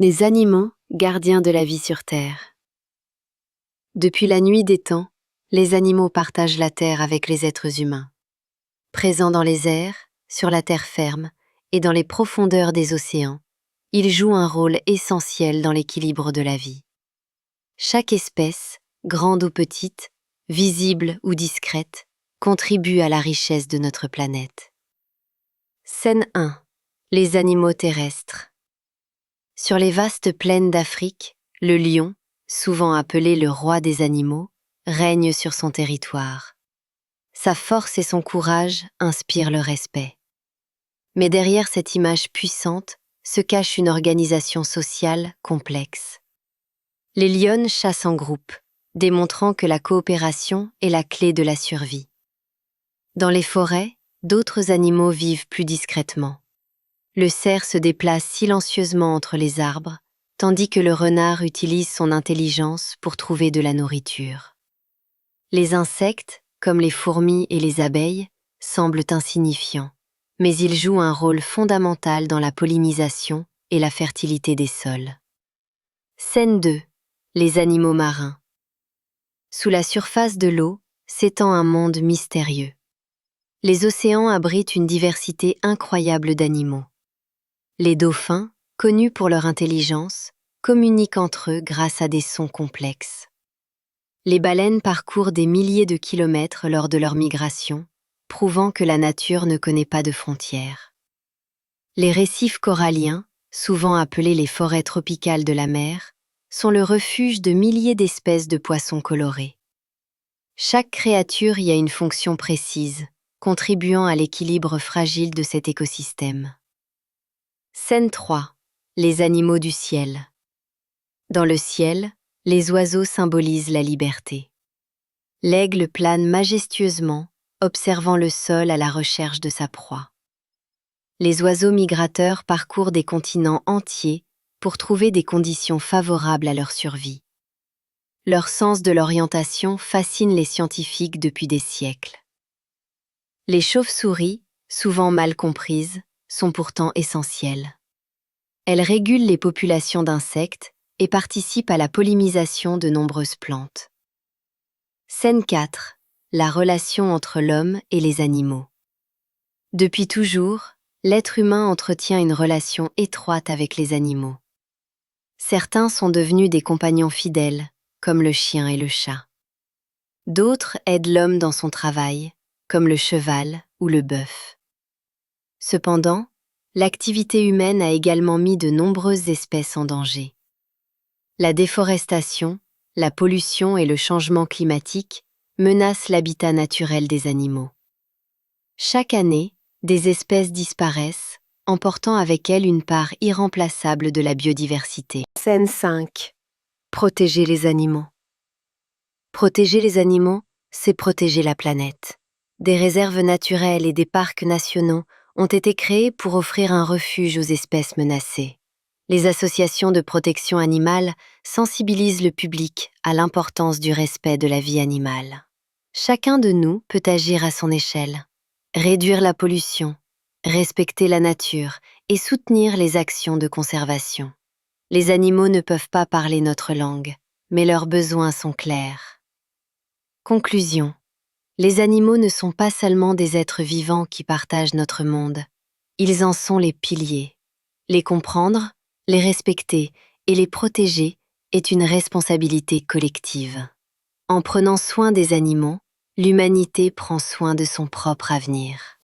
Les animaux, gardiens de la vie sur Terre. Depuis la nuit des temps, les animaux partagent la Terre avec les êtres humains. Présents dans les airs, sur la terre ferme et dans les profondeurs des océans, ils jouent un rôle essentiel dans l'équilibre de la vie. Chaque espèce, grande ou petite, visible ou discrète, contribue à la richesse de notre planète. Scène 1. Les animaux terrestres. Sur les vastes plaines d'Afrique, le lion, souvent appelé le roi des animaux, règne sur son territoire. Sa force et son courage inspirent le respect. Mais derrière cette image puissante se cache une organisation sociale complexe. Les lionnes chassent en groupe, démontrant que la coopération est la clé de la survie. Dans les forêts, d'autres animaux vivent plus discrètement. Le cerf se déplace silencieusement entre les arbres, tandis que le renard utilise son intelligence pour trouver de la nourriture. Les insectes, comme les fourmis et les abeilles, semblent insignifiants, mais ils jouent un rôle fondamental dans la pollinisation et la fertilité des sols. Scène 2. Les animaux marins. Sous la surface de l'eau s'étend un monde mystérieux. Les océans abritent une diversité incroyable d'animaux. Les dauphins, connus pour leur intelligence, communiquent entre eux grâce à des sons complexes. Les baleines parcourent des milliers de kilomètres lors de leur migration, prouvant que la nature ne connaît pas de frontières. Les récifs coralliens, souvent appelés les forêts tropicales de la mer, sont le refuge de milliers d'espèces de poissons colorés. Chaque créature y a une fonction précise, contribuant à l'équilibre fragile de cet écosystème. Scène 3. Les animaux du ciel. Dans le ciel, les oiseaux symbolisent la liberté. L'aigle plane majestueusement, observant le sol à la recherche de sa proie. Les oiseaux migrateurs parcourent des continents entiers pour trouver des conditions favorables à leur survie. Leur sens de l'orientation fascine les scientifiques depuis des siècles. Les chauves-souris, souvent mal comprises, sont pourtant essentielles. Elles régulent les populations d'insectes et participent à la pollinisation de nombreuses plantes. Scène 4. La relation entre l'homme et les animaux. Depuis toujours, l'être humain entretient une relation étroite avec les animaux. Certains sont devenus des compagnons fidèles, comme le chien et le chat. D'autres aident l'homme dans son travail, comme le cheval ou le bœuf. Cependant, l'activité humaine a également mis de nombreuses espèces en danger. La déforestation, la pollution et le changement climatique menacent l'habitat naturel des animaux. Chaque année, des espèces disparaissent, emportant avec elles une part irremplaçable de la biodiversité. Scène 5. Protéger les animaux. Protéger les animaux, c'est protéger la planète. Des réserves naturelles et des parcs nationaux ont été créés pour offrir un refuge aux espèces menacées. Les associations de protection animale sensibilisent le public à l'importance du respect de la vie animale. Chacun de nous peut agir à son échelle, réduire la pollution, respecter la nature et soutenir les actions de conservation. Les animaux ne peuvent pas parler notre langue, mais leurs besoins sont clairs. Conclusion. Les animaux ne sont pas seulement des êtres vivants qui partagent notre monde, ils en sont les piliers. Les comprendre, les respecter et les protéger est une responsabilité collective. En prenant soin des animaux, l'humanité prend soin de son propre avenir.